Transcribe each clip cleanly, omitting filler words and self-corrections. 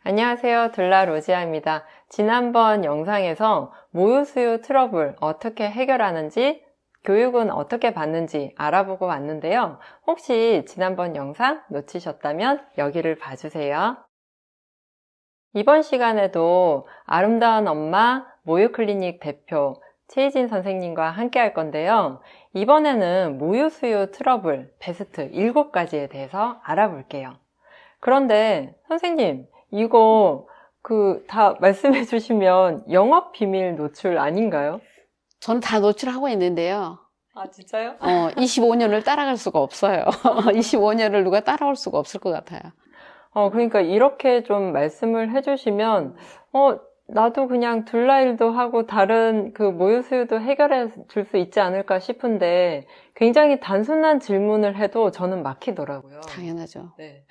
안녕하세요. 둘라 로지아입니다. 지난번 영상에서 모유수유 트러블 어떻게 해결하는지, 교육은 어떻게 받는지 알아보고 왔는데요. 혹시 지난번 영상 놓치셨다면 여기를 봐주세요. 이번 시간에도 아름다운 엄마 모유클리닉 대표 최희진 선생님과 함께 할 건데요. 이번에는 모유수유 트러블 베스트 7가지에 대해서 알아볼게요. 그런데 선생님, 이거 다 말씀해 주시면 영업 비밀 노출 아닌가요? 저는 다 노출하고 있는데요. 아, 진짜요? 25년을 따라갈 수가 없어요. 25년을 누가 따라올 수가 없을 것 같아요. 그러니까 이렇게 좀 말씀을 해주시면, 나도 그냥 둘라일도 하고 다른 모유수유도 해결해 줄 수 있지 않을까 싶은데 굉장히 단순한 질문을 해도 저는 막히더라고요. 당연하죠. 네.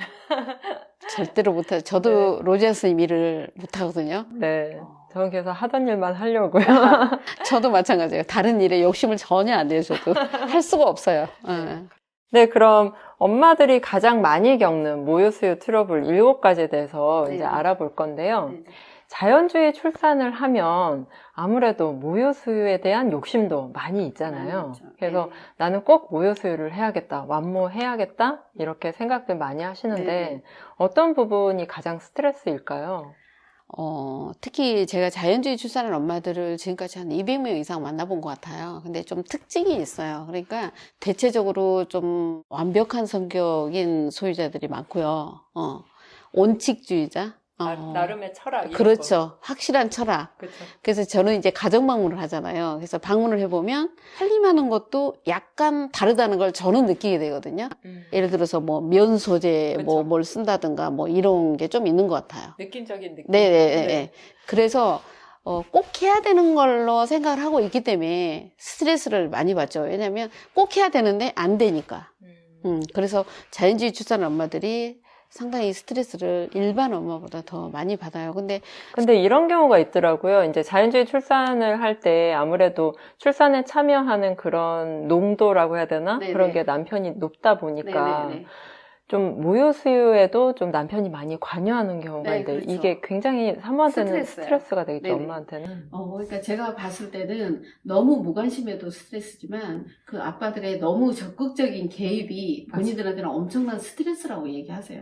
절대로 못해요. 저도 로지아 선생님 일을 못하거든요. 네. 저는 그래서 하던 일만 하려고요. 저도 마찬가지예요. 다른 일에 욕심을 전혀 안 내요, 저도. 할 수가 없어요. 네, 그럼 엄마들이 가장 많이 겪는 모유수유 트러블 7가지에 대해서 이제 알아볼 건데요. 자연주의 출산을 하면 아무래도 모유수유에 대한 욕심도 많이 있잖아요. 그래서 나는 꼭 모유수유를 해야겠다, 완모해야겠다 이렇게 생각들 많이 하시는데 어떤 부분이 가장 스트레스일까요? 특히 제가 자연주의 출산한 엄마들을 지금까지 한 200명 이상 만나본 것 같아요. 근데 좀 특징이 있어요. 그러니까 대체적으로 좀 완벽한 성격인 소유자들이 많고요. 원칙주의자. 나름의 철학. 그렇죠. 확실한 철학. 그렇죠. 그래서 저는 이제 가정 방문을 하잖아요. 그래서 방문을 해보면 살림하는 것도 약간 다르다는 걸 저는 느끼게 되거든요. 예를 들어서 뭐 면 소재 그렇죠. 뭘 쓴다든가 뭐 이런 게 좀 있는 것 같아요. 느낌적인 느낌. 네. 그래서 꼭 해야 되는 걸로 생각을 하고 있기 때문에 스트레스를 많이 받죠. 왜냐하면 꼭 해야 되는데 안 되니까. 그래서 자연주의 출산한 엄마들이 상당히 스트레스를 일반 엄마보다 더 많이 받아요. 근데 이런 경우가 있더라고요. 이제 자연주의 출산을 할 때 아무래도 출산에 참여하는 그런 농도라고 해야 되나? 네네. 그런 게 남편이 높다 보니까 좀 모유수유에도 좀 남편이 많이 관여하는 경우가 네, 있는데 그렇죠. 이게 굉장히 사모한테는 스트레스예요. 스트레스가 되겠죠, 네네. 엄마한테는. 그러니까 제가 봤을 때는 너무 무관심해도 스트레스지만 그 아빠들의 너무 적극적인 개입이 본인들한테는 엄청난 스트레스라고 얘기하세요.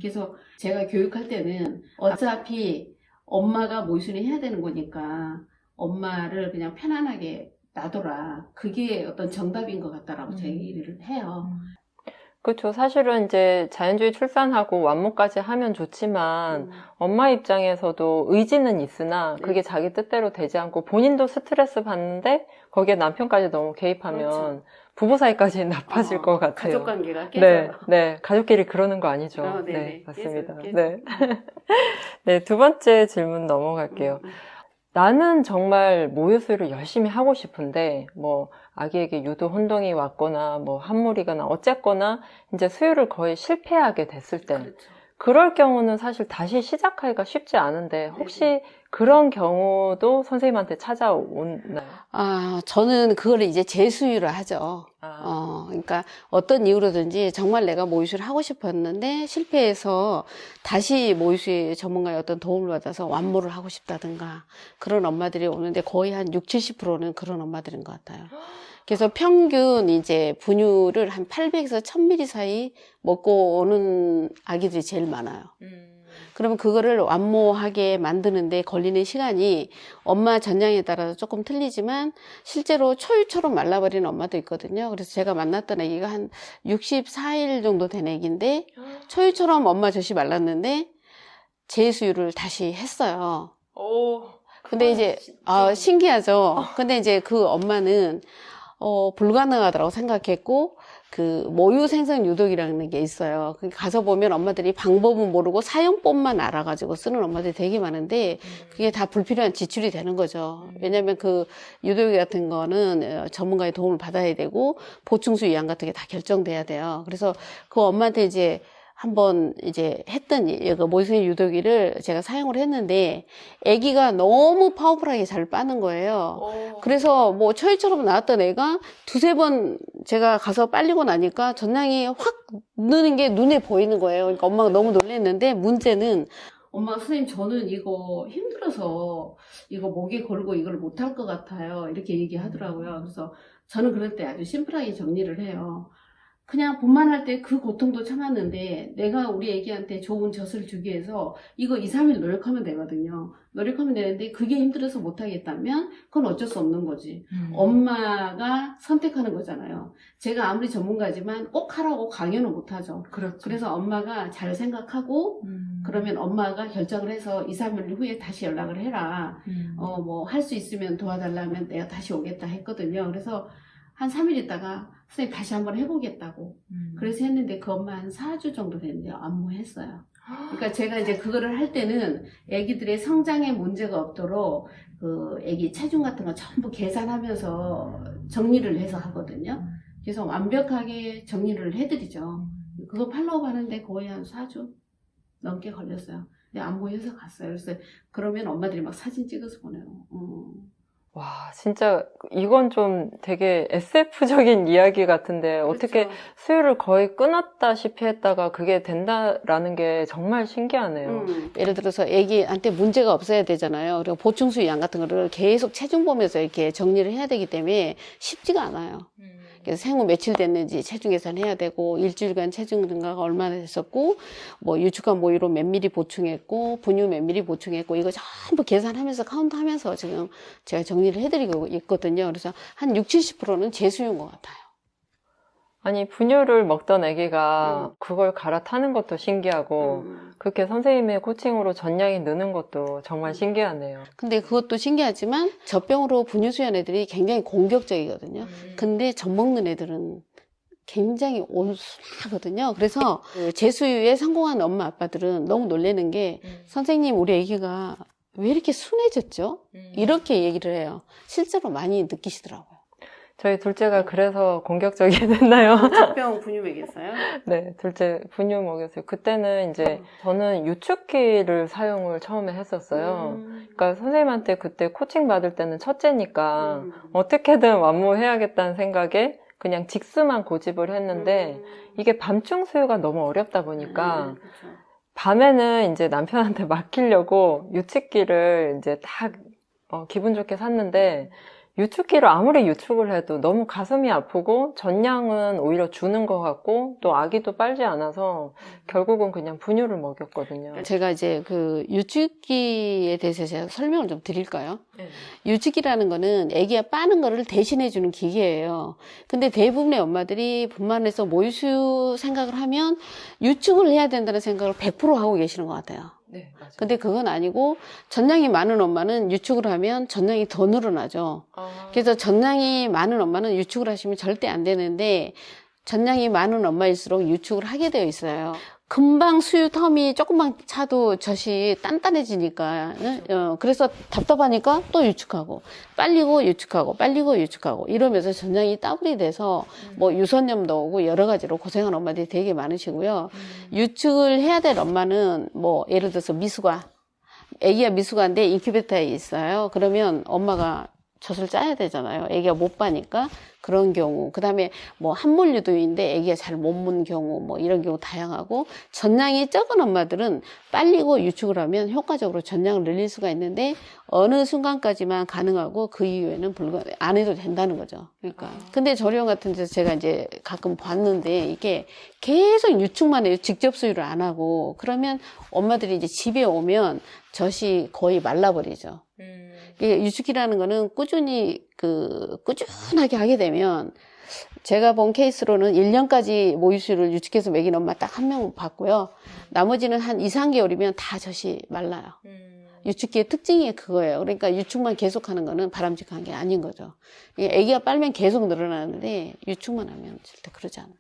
그래서 제가 교육할 때는 어차피 엄마가 모유수유는 해야 되는 거니까 엄마를 그냥 편안하게 놔둬라. 그게 어떤 정답인 것 같다라고 제기를 해요. 그렇죠. 사실은 이제 자연주의 출산하고 완모까지 하면 좋지만 엄마 입장에서도 의지는 있으나 그게 자기 뜻대로 되지 않고 본인도 스트레스 받는데 거기에 남편까지 너무 개입하면 그렇죠. 부부 사이까지 나빠질 것 같아요. 가족관계가 깨져요. 네. 가족끼리 그러는 거 아니죠. 네네. 네, 맞습니다. 깨져요. 네. 네, 두 번째 질문 넘어갈게요. 나는 정말 모유수유를 열심히 하고 싶은데 뭐 아기에게 유도 혼동이 왔거나 뭐 함몰이거나 어쨌거나 이제 수유를 거의 실패하게 됐을 때 그럴 경우는 사실 다시 시작하기가 쉽지 않은데 혹시 그런 경우도 선생님한테 찾아오나요? 저는 그걸 이제 재수유를 하죠. 그러니까 어떤 이유로든지 정말 내가 모유수유를 하고 싶었는데 실패해서 다시 모유수유 전문가의 어떤 도움을 받아서 완모를 하고 싶다든가 그런 엄마들이 오는데 거의 한 60, 70%는 그런 엄마들인 것 같아요. 그래서 평균 이제 분유를 한 800에서 1000ml 사이 먹고 오는 아기들이 제일 많아요. 그러면 그거를 완모하게 만드는데 걸리는 시간이 엄마 전량에 따라서 조금 틀리지만 실제로 초유처럼 말라버리는 엄마도 있거든요. 그래서 제가 만났던 아기가 한 64일 정도 된 아기인데 초유처럼 엄마 젖이 말랐는데 재수유를 다시 했어요. 근데 이제 신기하죠. 근데 이제 그 엄마는 불가능하다고 생각했고 그 모유 생성 유독이라는 게 있어요. 가서 보면 엄마들이 방법은 모르고 사용법만 알아가지고 쓰는 엄마들이 되게 많은데 그게 다 불필요한 지출이 되는 거죠. 왜냐하면 그 유독 같은 거는 전문가의 도움을 받아야 되고 보충수 위양 같은 게 다 결정돼야 돼요. 그래서 그 엄마한테 이제 한번 이제 했던 모유수유 유도기를 제가 사용을 했는데 아기가 너무 파워풀하게 잘 빠는 거예요. 그래서 뭐 초이처럼 나왔던 애가 두세 번 제가 가서 빨리고 나니까 전량이 확 느는 게 눈에 보이는 거예요. 그러니까 엄마가 너무 놀랐는데 문제는 엄마 선생님 저는 이거 힘들어서 이거 목에 걸고 이걸 못할 것 같아요. 이렇게 얘기하더라고요. 그래서 저는 그럴 때 아주 심플하게 정리를 해요. 그냥 분만할 때 그 고통도 참았는데 내가 우리 애기한테 좋은 젖을 주기 위해서 이거 2, 3일 노력하면 되거든요. 노력하면 되는데 그게 힘들어서 못하겠다면 그건 어쩔 수 없는 거지. 엄마가 선택하는 거잖아요. 제가 아무리 전문가지만 꼭 하라고 강요는 못하죠. 그렇죠. 그래서 엄마가 잘 생각하고 그러면 엄마가 결정을 해서 2, 3일 후에 다시 연락을 해라. 뭐 할 수 있으면 도와달라면 내가 다시 오겠다 했거든요. 그래서 한 3일 있다가 선생님 다시 한번 해보겠다고. 그래서 했는데 그 엄마 한 4주 정도 됐는데요. 안무했어요. 그러니까 제가 이제 그거를 할 때는 애기들의 성장에 문제가 없도록 그 애기 체중 같은 거 전부 계산하면서 정리를 해서 하거든요. 그래서 완벽하게 정리를 해드리죠. 그거 팔로우 하는데 거의 한 4주 넘게 걸렸어요. 근데 안무해서 갔어요. 그래서 그러면 엄마들이 막 사진 찍어서 보내요. 와, 진짜 이건 좀 되게 SF적인 이야기 같은데 어떻게 그렇죠. 수유를 거의 끊었다시피 했다가 그게 된다라는 게 정말 신기하네요. 예를 들어서 애기한테 문제가 없어야 되잖아요. 그리고 보충수 양 같은 거를 계속 체중 보면서 이렇게 정리를 해야 되기 때문에 쉽지가 않아요. 그래서 생후 며칠 됐는지 체중 계산해야 되고 일주일간 체중 증가가 얼마나 됐었고 뭐 유축한 모유로 몇 미리 보충했고 분유 몇 미리 보충했고 이거 전부 계산하면서 카운트하면서 지금 제가 정리를 해드리고 있거든요. 그래서 한 60, 70%는 재수유인 것 같아요. 아니, 분유를 먹던 아기가 그걸 갈아타는 것도 신기하고 그렇게 선생님의 코칭으로 전량이 느는 것도 정말 신기하네요. 근데 그것도 신기하지만 젖병으로 분유 수유한 애들이 굉장히 공격적이거든요. 근데 젖 먹는 애들은 굉장히 온순하거든요. 그래서 그 재수유에 성공한 엄마 아빠들은 너무 놀라는 게 선생님 우리 애기가 왜 이렇게 순해졌죠? 이렇게 얘기를 해요. 실제로 많이 느끼시더라고요. 저희 둘째가 그래서 공격적이 됐나요? 젖병 분유 먹였어요? 네, 둘째 분유 먹였어요. 그때는 이제 저는 유축기를 사용을 처음에 했었어요. 그러니까 선생님한테 그때 코칭 받을 때는 첫째니까 어떻게든 완무해야겠다는 생각에 그냥 직수만 고집을 했는데 이게 밤중 수유가 너무 어렵다 보니까 그렇죠. 밤에는 이제 남편한테 맡기려고 유축기를 이제 딱 기분 좋게 샀는데 유축기를 아무리 유축을 해도 너무 가슴이 아프고 전량은 오히려 주는 것 같고 또 아기도 빨지 않아서 결국은 그냥 분유를 먹였거든요. 제가 이제 그 유축기에 대해서 제가 설명을 좀 드릴까요? 네. 유축기라는 거는 아기가 빠는 거를 대신해 주는 기계예요. 근데 대부분의 엄마들이 분만해서 모유수유 생각을 하면 유축을 해야 된다는 생각을 100% 하고 계시는 것 같아요. 네, 맞아요. 근데 그건 아니고 전량이 많은 엄마는 유축을 하면 전량이 더 늘어나죠. 그래서 전량이 많은 엄마는 유축을 하시면 절대 안 되는데 전량이 많은 엄마일수록 유축을 하게 되어 있어요. 금방 수유 텀이 조금만 차도 젖이 단단해지니까 그래서 답답하니까 또 유축하고 빨리고 유축하고 빨리고 유축하고 이러면서 전량이 따블이 돼서 뭐 유선염도 오고 여러 가지로 고생하는 엄마들이 되게 많으시고요. 유축을 해야 될 엄마는 뭐 예를 들어서 미숙아 애기가 미숙아인데 인큐베이터에 있어요. 그러면 엄마가 젖을 짜야 되잖아요. 애기가 못 빠니까 그런 경우, 그 다음에 뭐 한몰 유도인데 애기가 잘 못 문 경우, 뭐 이런 경우 다양하고 전량이 적은 엄마들은 빨리고 유축을 하면 효과적으로 전량을 늘릴 수가 있는데 어느 순간까지만 가능하고 그 이후에는 안 해도 된다는 거죠. 그러니까 근데 저렴 같은 데서 제가 이제 가끔 봤는데 이게 계속 유축만 해요. 직접 수유를 안 하고 그러면 엄마들이 이제 집에 오면 젖이 거의 말라버리죠. 유축이라는 거는 꾸준하게 하게 되면 제가 본 케이스로는 1년까지 모유수유를 유축해서 먹인 엄마 딱 한 명 봤고요. 나머지는 한 2, 3개월이면 다 젖이 말라요. 유축기의 특징이 그거예요. 그러니까 유축만 계속하는 거는 바람직한 게 아닌 거죠. 아기가 빨면 계속 늘어나는데 유축만 하면 절대 그러지 않아요.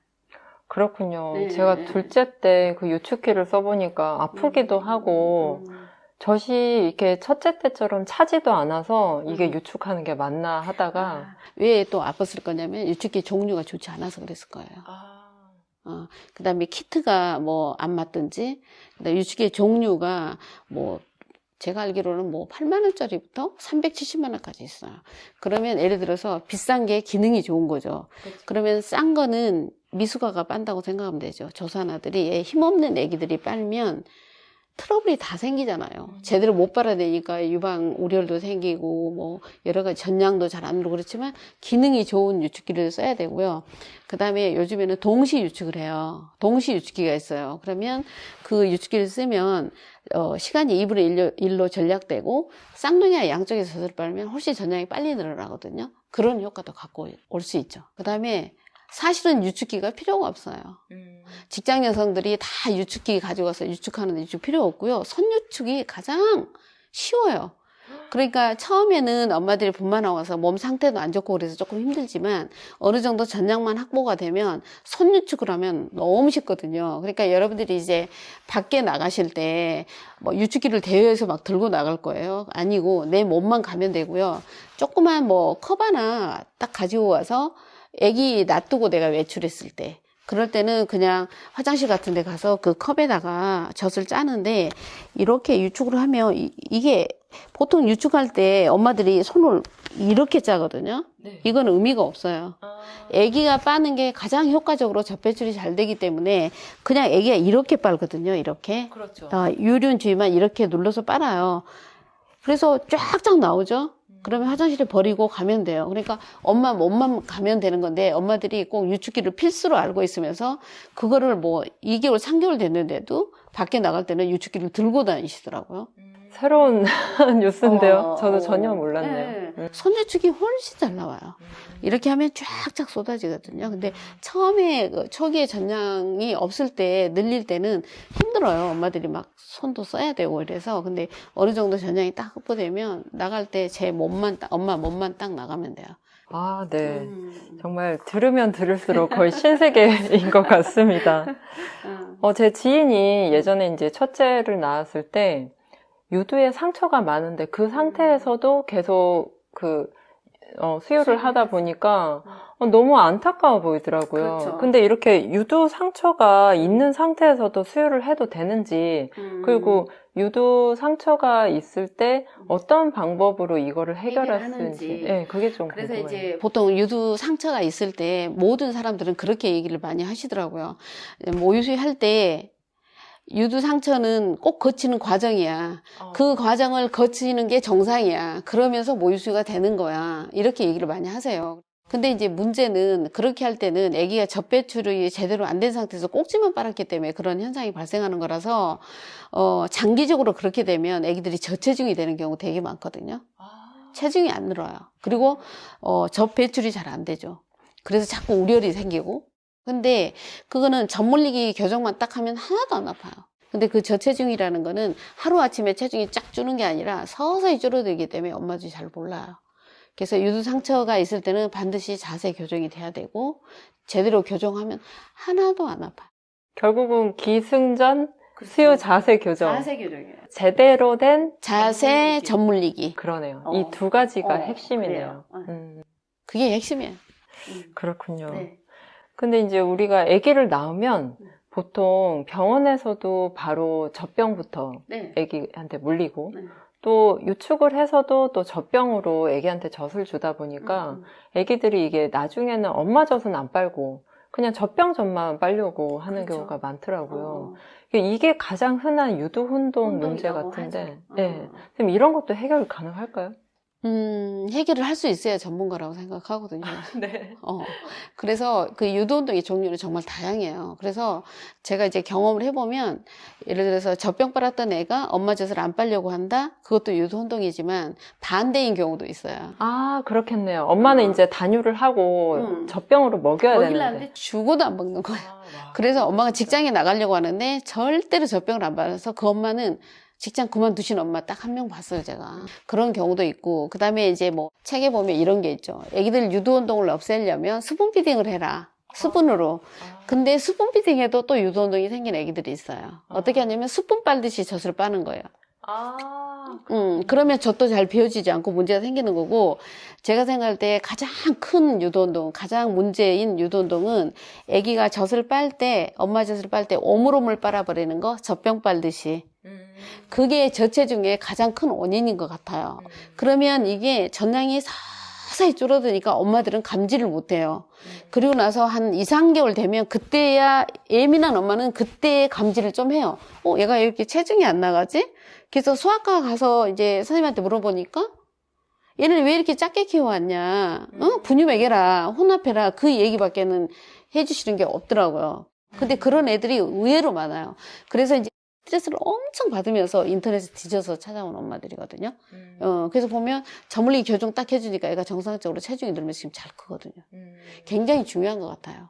그렇군요. 네. 제가 둘째 때 그 유축기를 써보니까 아프기도 하고 젖이 이렇게 첫째 때처럼 차지도 않아서 이게 유축하는 게 맞나 하다가 왜 또 아팠을 거냐면 유축기 종류가 좋지 않아서 그랬을 거예요. 그 다음에 키트가 뭐 안 맞든지, 그다음에 유축기 종류가 뭐 제가 알기로는 뭐 8만 원짜리부터 370만 원까지 있어요. 그러면 예를 들어서 비싼 게 기능이 좋은 거죠. 그렇죠. 그러면 싼 거는 미숙아가 빤다고 생각하면 되죠. 조산아들이 힘없는 애기들이 빨면 트러블이 다 생기잖아요. 제대로 못 빨아내니까 유방 우려도 생기고 뭐 여러 가지 전량도 잘 안 들고 그렇지만 기능이 좋은 유축기를 써야 되고요. 그다음에 요즘에는 동시 유축을 해요. 동시 유축기가 있어요. 그러면 그 유축기를 쓰면 시간이 2분의 1로 전략되고 쌍둥이와 양쪽에서 젖을 빨면 훨씬 전량이 빨리 늘어나거든요. 그런 효과도 갖고 올 수 있죠. 그다음에 사실은 유축기가 필요가 없어요. 직장 여성들이 다 유축기 가져가서 유축하는데 유축 필요 없고요. 손유축이 가장 쉬워요. 그러니까 처음에는 엄마들이 분만하고 와서 몸 상태도 안 좋고 그래서 조금 힘들지만 어느 정도 전량만 확보가 되면 손유축을 하면 너무 쉽거든요. 그러니까 여러분들이 이제 밖에 나가실 때 뭐 유축기를 대여해서 막 들고 나갈 거예요. 아니고 내 몸만 가면 되고요. 조그만 뭐 컵 하나 딱 가지고 와서 애기 놔두고 내가 외출했을 때 그럴 때는 그냥 화장실 같은 데 가서 그 컵에다가 젖을 짜는데 이렇게 유축을 하면 이게 보통 유축할 때 엄마들이 손을 이렇게 짜거든요. 네. 이건 의미가 없어요. 애기가 빠는 게 가장 효과적으로 젖 배출이 잘 되기 때문에 그냥 애기가 이렇게 빨거든요. 이렇게. 그렇죠. 유륜 주위만 이렇게 눌러서 빨아요. 그래서 쫙쫙 나오죠. 그러면 화장실에 버리고 가면 돼요. 그러니까 엄마 몸만 가면 되는 건데 엄마들이 꼭 유축기를 필수로 알고 있으면서 그거를 뭐 2개월, 3개월 됐는데도 밖에 나갈 때는 유축기를 들고 다니시더라고요. 새로운 뉴스인데요. 저도 전혀 몰랐네요. 네. 손유축이 훨씬 잘 나와요. 이렇게 하면 쫙쫙 쏟아지거든요. 근데 처음에 초기에 전량이 없을 때 늘릴 때는 힘들어요. 엄마들이 막 손도 써야 되고 이래서. 근데 어느 정도 전량이 딱 확보되면 나갈 때 제 몸만 엄마 몸만 딱 나가면 돼요. 아, 네. 정말 들으면 들을수록 거의 신세계인 것 같습니다. 제 지인이 예전에 이제 첫째를 낳았을 때 유두에 상처가 많은데 그 상태에서도 계속 수유를 하다 보니까 너무 안타까워 보이더라고요. 그렇죠. 근데 이렇게 유두 상처가 있는 상태에서도 수유를 해도 되는지, 그리고 유두 상처가 있을 때 어떤 방법으로 이거를 해결할 수 있는지, 네, 그게 좀 그래서 궁금해요. 이제 보통 유두 상처가 있을 때 모든 사람들은 그렇게 얘기를 많이 하시더라고요. 모유수유 할 때 유두 상처는 꼭 거치는 과정이야. 그 과정을 거치는 게 정상이야. 그러면서 모유수유가 되는 거야. 이렇게 얘기를 많이 하세요. 근데 이제 문제는 그렇게 할 때는 아기가 젖 배출이 제대로 안 된 상태에서 꼭지만 빨았기 때문에 그런 현상이 발생하는 거라서 장기적으로 그렇게 되면 아기들이 저체중이 되는 경우 되게 많거든요. 체중이 안 늘어요. 그리고 젖 배출이 잘 안 되죠. 그래서 자꾸 우려이 생기고. 근데 그거는 젖 물리기 교정만 딱 하면 하나도 안 아파요. 근데 그 저체중이라는 거는 하루아침에 체중이 쫙 주는 게 아니라 서서히 줄어들기 때문에 엄마들이 잘 몰라요. 그래서 유두 상처가 있을 때는 반드시 자세 교정이 돼야 되고 제대로 교정하면 하나도 안 아파요. 결국은 기승전 그렇죠. 수유 자세 교정. 자세 교정이에요. 제대로 된 자세 젖 물리기. 그러네요. 이 두 가지가 핵심이네요. 그게 핵심이에요. 그렇군요. 네. 근데 이제 우리가 아기를 낳으면 보통 병원에서도 바로 젖병부터 네. 아기한테 물리고 네. 또 유축을 해서도 또 젖병으로 아기한테 젖을 주다 보니까 아기들이 이게 나중에는 엄마 젖은 안 빨고 그냥 젖병 젖만 빨려고 하는 그렇죠. 경우가 많더라고요. 이게 가장 흔한 유두 혼동 문제 같은데, 네. 그럼 이런 것도 해결 가능할까요? 해결을 할 수 있어야 전문가라고 생각하거든요. 네. 그래서 그 유도운동의 종류는 정말 다양해요. 그래서 제가 이제 경험을 해보면, 예를 들어서 젖병 빨았던 애가 엄마 젖을 안 빨려고 한다? 그것도 유도운동이지만 반대인 경우도 있어요. 아, 그렇겠네요. 엄마는 이제 단유를 하고 젖병으로 먹여야 되는데. 주고도 안 먹는 거예요. 그래서 엄마가 직장에 나가려고 하는데 절대로 젖병을 안 빨아서 그 엄마는 직장 그만두신 엄마 딱 한 명 봤어요, 제가. 그런 경우도 있고, 그 다음에 이제 뭐, 책에 보면 이런 게 있죠. 애기들 유도운동을 없애려면 수분 피딩을 해라. 수분으로. 근데 수분 피딩에도 또 유도운동이 생긴 애기들이 있어요. 어떻게 하냐면 수분 빨듯이 젖을 빠는 거예요. 그러면 젖도 잘 비워지지 않고 문제가 생기는 거고, 제가 생각할 때 가장 큰 유도운동, 가장 문제인 유도운동은 아기가 젖을 빨 때, 엄마 젖을 빨 때 오물오물 빨아버리는 거, 젖병 빨듯이. 그게 저체중의 가장 큰 원인인 것 같아요. 그러면 이게 전량이 서서히 줄어드니까 엄마들은 감지를 못해요. 그리고 나서 한 2, 3개월 되면 그때야 예민한 엄마는 그때 감지를 좀 해요. 얘가 왜 이렇게 체중이 안 나가지? 그래서 소아과 가서 이제 선생님한테 물어보니까 얘를 왜 이렇게 작게 키워왔냐? 분유 먹여라, 혼합해라. 그 얘기밖에는 해주시는 게 없더라고요. 근데 그런 애들이 의외로 많아요. 그래서 이제 스트레스를 엄청 받으면서 인터넷에 뒤져서 찾아온 엄마들이거든요. 그래서 보면 저물리기 교정 딱 해주니까 애가 정상적으로 체중이 늘면서 지금 잘 크거든요. 굉장히 중요한 것 같아요.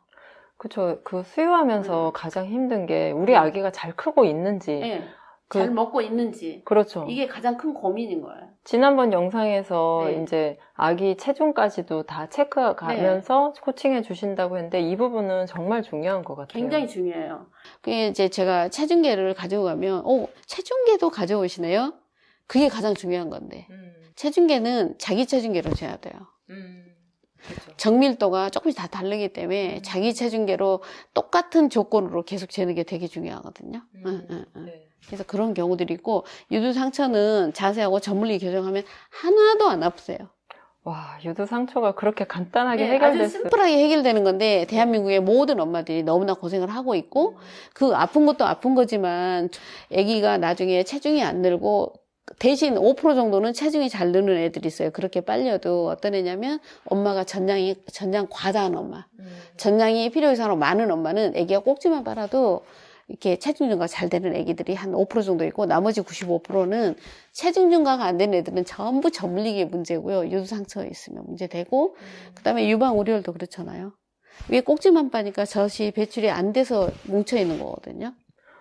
그쵸. 그 수유하면서 가장 힘든 게 우리 아기가 잘 크고 있는지. 네. 잘 먹고 있는지. 그렇죠. 이게 가장 큰 고민인 거예요. 지난번 영상에서 네. 이제 아기 체중까지도 다 체크해 가면서 코칭해 주신다고 했는데 이 부분은 정말 중요한 것 같아요. 굉장히 중요해요. 그게 이제 제가 체중계를 가지고 가면, 체중계도 가져오시네요? 그게 가장 중요한 건데. 체중계는 자기 체중계로 재야 돼요. 그렇죠. 정밀도가 조금씩 다 다르기 때문에 자기 체중계로 똑같은 조건으로 계속 재는 게 되게 중요하거든요. 네. 그래서 그런 경우들이 있고, 유두 상처는 자세하고 저물리기 교정하면 하나도 안 아프세요. 와, 유두 상처가 그렇게 간단하게 네, 해결될 아주 심플하게 해결되는 건데 대한민국의 모든 엄마들이 너무나 고생을 하고 있고 그 아픈 것도 아픈 거지만 아기가 나중에 체중이 안 늘고 대신 5% 정도는 체중이 잘 느는 애들이 있어요. 그렇게 빨려도 어떤 애냐면 엄마가 전량 과다한 엄마. 전량이 필요 이상으로 많은 엄마는 아기가 꼭지만 빨아도 이렇게 체중 증가가 잘 되는 애기들이 한 5% 정도 있고 나머지 95%는 체중 증가가 안 되는 애들은 전부 저물리기 문제고요. 유두 상처 있으면 문제되고 그다음에 유방 우려도 그렇잖아요. 위에 꼭지만 빠니까 젖이 배출이 안 돼서 뭉쳐 있는 거거든요.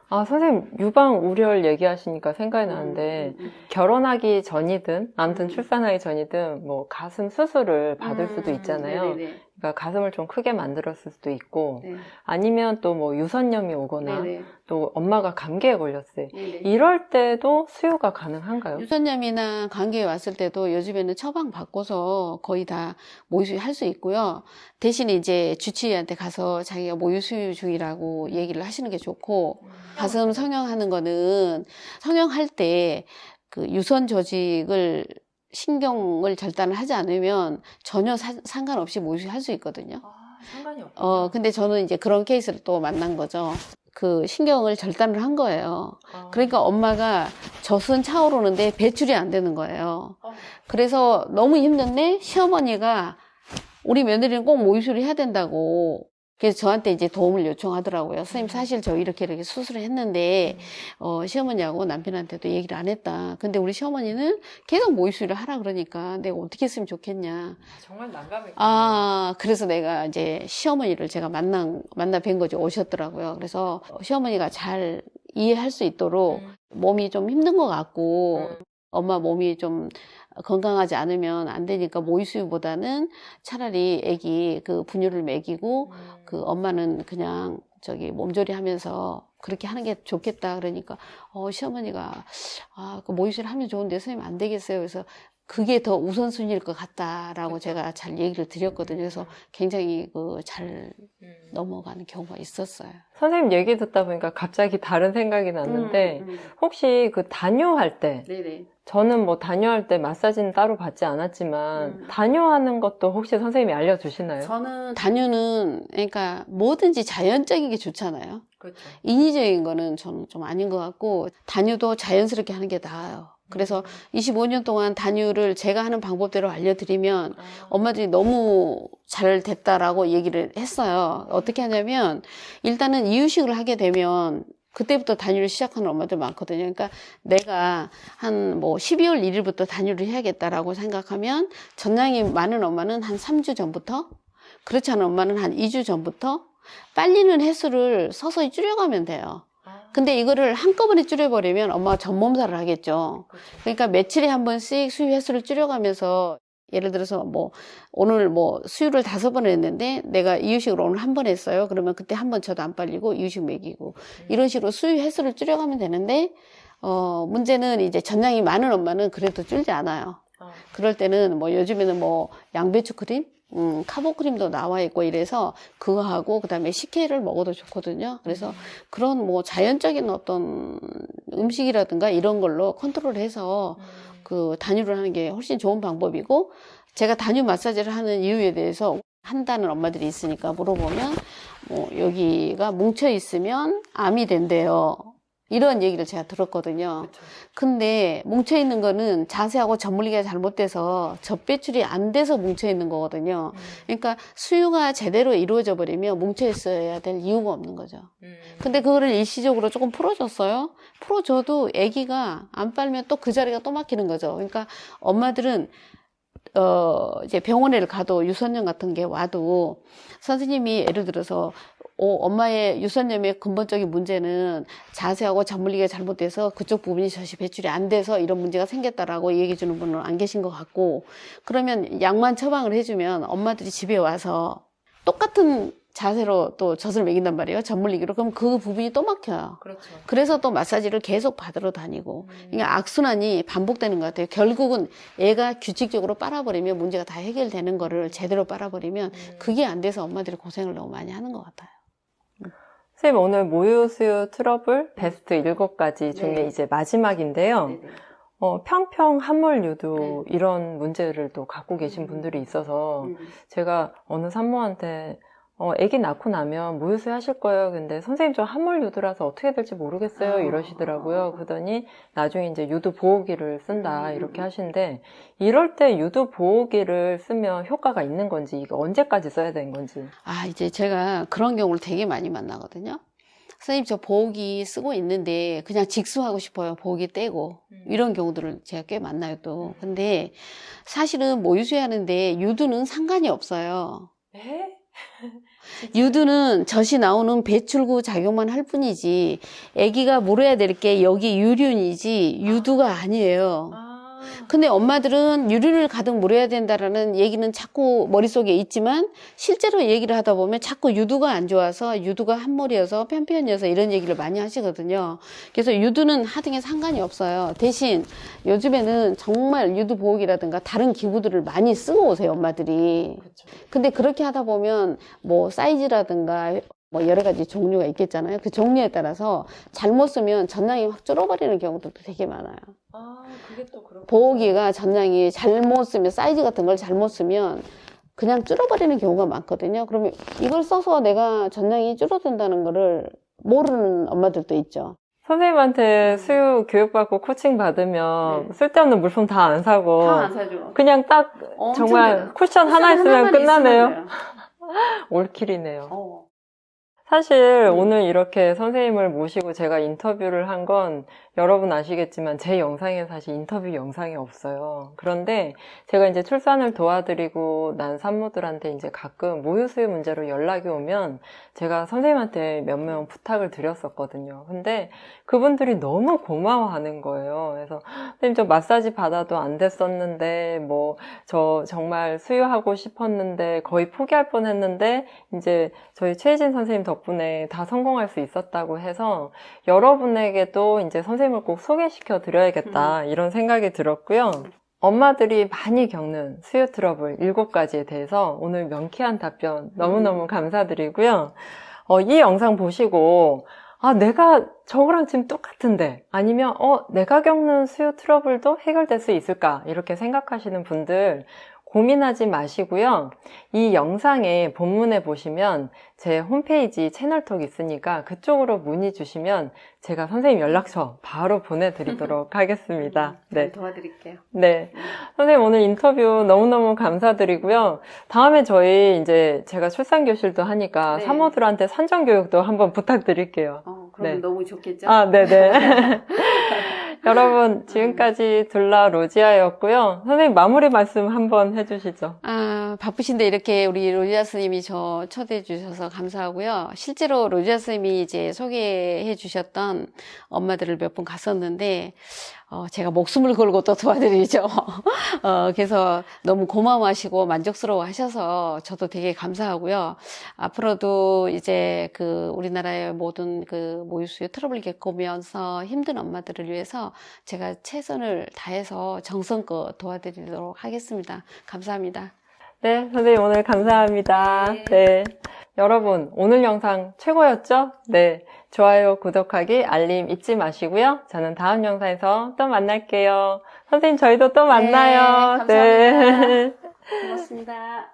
아, 선생님, 유방 우려를 얘기하시니까 생각이 나는데, 결혼하기 전이든, 아무튼 출산하기 전이든, 뭐, 가슴 수술을 받을 수도 있잖아요. 네네네. 그러니까 가슴을 좀 크게 만들었을 수도 있고, 네. 아니면 또 뭐, 유선염이 오거나, 네네. 또 엄마가 감기에 걸렸어요. 네네. 이럴 때도 수유가 가능한가요? 유선염이나 감기에 왔을 때도 요즘에는 처방 바꿔서 거의 다 모유수유 할 수 있고요. 대신 이제 주치의한테 가서 자기가 모유수유 중이라고 얘기를 하시는 게 좋고, 가슴 성형하는 거는 성형할 때 그 유선 조직을 신경을 절단을 하지 않으면 전혀 상관없이 모유수유 할 수 있거든요. 아, 상관이 없어요. 근데 저는 이제 그런 케이스를 또 만난 거죠. 그 신경을 절단을 한 거예요. 그러니까 엄마가 젖은 차오르는데 배출이 안 되는 거예요. 그래서 너무 힘든데 시어머니가 우리 며느리는 꼭 모유수유를 해야 된다고. 그래서 저한테 이제 도움을 요청하더라고요. 선생님 사실 저 이렇게 수술을 했는데 시어머니하고 남편한테도 얘기를 안 했다. 근데 우리 시어머니는 계속 모유수유를 하라 그러니까 내가 어떻게 했으면 좋겠냐. 정말 난감했군요. 그래서 내가 이제 시어머니를 제가 만나 뵌 거죠. 오셨더라고요. 그래서 시어머니가 잘 이해할 수 있도록 몸이 좀 힘든 것 같고 엄마 몸이 좀 건강하지 않으면 안 되니까 모유수유보다는 차라리 아기 그 분유를 먹이고 그 엄마는 그냥 몸조리 하면서 그렇게 하는 게 좋겠다. 그러니까 시어머니가 그 모유수유를 하면 좋은데 선생님 안 되겠어요. 그래서 그게 더 우선순위일 것 같다라고 제가 잘 얘기를 드렸거든요. 그래서 굉장히 잘 넘어가는 경우가 있었어요. 선생님 얘기 듣다 보니까 갑자기 다른 생각이 났는데 혹시 그 단유할 때 네네. 저는 뭐 단유할 때 마사지는 따로 받지 않았지만 단유하는 것도 혹시 선생님이 알려주시나요? 저는 단유는 그러니까 뭐든지 자연적인 게 좋잖아요. 그렇죠. 인위적인 거는 저는 좀 아닌 것 같고 단유도 자연스럽게 하는 게 나아요. 그래서 25년 동안 단유를 제가 하는 방법대로 알려드리면 엄마들이 너무 잘 됐다라고 얘기를 했어요. 어떻게 하냐면 일단은 이유식을 하게 되면 그때부터 단유를 시작하는 엄마들 많거든요. 그러니까 내가 한 12월 1일부터 단유를 해야겠다라고 생각하면 전량이 많은 엄마는 한 3주 전부터, 그렇지 않은 엄마는 한 2주 전부터 빨리는 횟수를 서서히 줄여가면 돼요. 근데 이거를 한꺼번에 줄여버리면 엄마가 전몸살을 하겠죠. 그러니까 며칠에 한 번씩 수유 횟수를 줄여가면서 예를 들어서 오늘 수유를 5번 했는데 내가 이유식으로 오늘 한 번 했어요. 그러면 그때 한 번 저도 안 빨리고 이유식 먹이고 이런 식으로 수유 횟수를 줄여가면 되는데 문제는 이제 전량이 많은 엄마는 그래도 줄지 않아요. 그럴 때는 요즘에는 양배추 크림, 카보크림도 나와 있고 이래서 그거 하고 그다음에 식혜를 먹어도 좋거든요. 그래서 그런 자연적인 어떤 음식이라든가 이런 걸로 컨트롤해서 그 단유를 하는 게 훨씬 좋은 방법이고, 제가 단유 마사지를 하는 이유에 대해서 한다는 엄마들이 있으니까 물어보면, 여기가 뭉쳐 있으면 암이 된대요. 이런 얘기를 제가 들었거든요. 그쵸. 근데 뭉쳐 있는 거는 자세하고 전물리기가 잘못돼서 젖배출이 안 돼서 뭉쳐 있는 거거든요. 그러니까 수유가 제대로 이루어져 버리면 뭉쳐 있어야 될 이유가 없는 거죠. 근데 그거를 일시적으로 조금 풀어줬어요. 풀어줘도 아기가 안 빨면 또 그 자리가 또 막히는 거죠. 그러니까 엄마들은 이제 병원에 가도 유선염 같은 게 와도 선생님이 예를 들어서 엄마의 유선염의 근본적인 문제는 자세하고 전물리기가 잘못돼서 그쪽 부분이 젖이 배출이 안 돼서 이런 문제가 생겼다라고 얘기해 주는 분은 안 계신 것 같고, 그러면 약만 처방을 해주면 엄마들이 집에 와서 똑같은 자세로 또 젖을 먹인단 말이에요. 전물리기로. 그럼 그 부분이 또 막혀요. 그렇죠. 그래서 또 마사지를 계속 받으러 다니고, 그러니까 악순환이 반복되는 것 같아요. 결국은 애가 규칙적으로 빨아버리면 문제가 다 해결되는 거를 제대로 빨아버리면 그게 안 돼서 엄마들이 고생을 너무 많이 하는 것 같아요. 선생님, 오늘 모유수유 트러블 베스트 7가지 중에 네. 이제 마지막인데요. 네네. 평평 함몰 유도 네. 이런 문제를 또 갖고 계신 분들이 있어서 제가 어느 산모한테 아기 낳고 나면 모유수유 하실 거예요. 근데 선생님 저 함몰 유도라서 어떻게 될지 모르겠어요. 이러시더라고요. 그러더니 나중에 이제 유도 보호기를 쓴다 이렇게 하시는데, 이럴 때 유도 보호기를 쓰면 효과가 있는 건지, 이거 언제까지 써야 되는 건지. 이제 제가 그런 경우를 되게 많이 만나거든요. 선생님 저 보호기 쓰고 있는데 그냥 직수하고 싶어요. 보호기 떼고. 이런 경우들을 제가 꽤 만나요 또. 근데 사실은 모유수유 하는데 유두는 상관이 없어요. 에? 유두는 젖이 나오는 배출구 작용만 할 뿐이지, 아기가 물어야 될 게 여기 유륜이지 유두가 아니에요. 근데 엄마들은 유륜을 가득 물어야 된다라는 얘기는 자꾸 머릿속에 있지만 실제로 얘기를 하다 보면 자꾸 유두가 안 좋아서 유두가 함몰이어서 편편이어서 이런 얘기를 많이 하시거든요. 그래서 유두는 하등에 상관이 없어요. 대신 요즘에는 정말 유두 보호기라든가 다른 기구들을 많이 쓰고 오세요, 엄마들이. 그렇죠. 근데 그렇게 하다 보면 뭐 사이즈라든가 뭐 여러 가지 종류가 있겠잖아요. 그 종류에 따라서 잘못 쓰면 전량이 확 줄어버리는 경우들도 되게 많아요. 그게 또 그렇고. 보호기가 전량이 잘못 쓰면, 사이즈 같은 걸 잘못 쓰면 그냥 줄어버리는 경우가 많거든요. 그러면 이걸 써서 내가 전량이 줄어든다는 거를 모르는 엄마들도 있죠. 선생님한테 수유 교육받고 코칭 받으면 쓸데없는 물품 다 안 사고 다 안 사죠. 그냥 딱 정말 쿠션 하나 있으면 끝나네요. 올킬이네요. 사실 오늘 이렇게 선생님을 모시고 제가 인터뷰를 한 건 여러분 아시겠지만 제 영상에 사실 인터뷰 영상이 없어요. 그런데 제가 이제 출산을 도와드리고 난 산모들한테 이제 가끔 모유수유 문제로 연락이 오면 제가 선생님한테 몇 명 부탁을 드렸었거든요. 근데 그분들이 너무 고마워하는 거예요. 그래서 선생님 저 마사지 받아도 안 됐었는데 뭐 저 정말 수유하고 싶었는데 거의 포기할 뻔했는데 이제 저희 최혜진 선생님 덕분에 다 성공할 수 있었다고 해서 여러분에게도 이제 선생님을 꼭 소개시켜 드려야겠다 이런 생각이 들었고요. 엄마들이 많이 겪는 수유 트러블 7가지에 대해서 오늘 명쾌한 답변 너무너무 감사드리고요. 이 영상 보시고 내가 저거랑 지금 똑같은데, 아니면 내가 겪는 수유 트러블도 해결될 수 있을까 이렇게 생각하시는 분들 고민하지 마시고요. 이 영상의 본문에 보시면 제 홈페이지 채널톡 있으니까 그쪽으로 문의 주시면 제가 선생님 연락처 바로 보내드리도록 하겠습니다. 네. 도와드릴게요. 네. 선생님 오늘 인터뷰 너무너무 감사드리고요. 다음에 저희 이제 제가 출산교실도 하니까 네. 산모들한테 산정교육도 한번 부탁드릴게요. 그럼 네. 너무 좋겠죠? 네네. 여러분, 지금까지 둘라 로지아였고요. 선생님 마무리 말씀 한번 해주시죠. 바쁘신데 이렇게 우리 로지아 스님이 저 초대해 주셔서 감사하고요. 실제로 로지아 스님이 이제 소개해 주셨던 엄마들을 몇 분 갔었는데, 제가 목숨을 걸고 또 도와드리죠. 그래서 너무 고마워하시고 만족스러워 하셔서 저도 되게 감사하고요. 앞으로도 이제 우리나라의 모든 모유수유 트러블 겪으면서 힘든 엄마들을 위해서 제가 최선을 다해서 정성껏 도와드리도록 하겠습니다. 감사합니다. 네, 선생님 오늘 감사합니다. 네. 여러분, 오늘 영상 최고였죠? 네. 좋아요, 구독하기, 알림 잊지 마시고요. 저는 다음 영상에서 또 만날게요. 선생님, 저희도 또 만나요. 네, 감사합니다. 고맙습니다.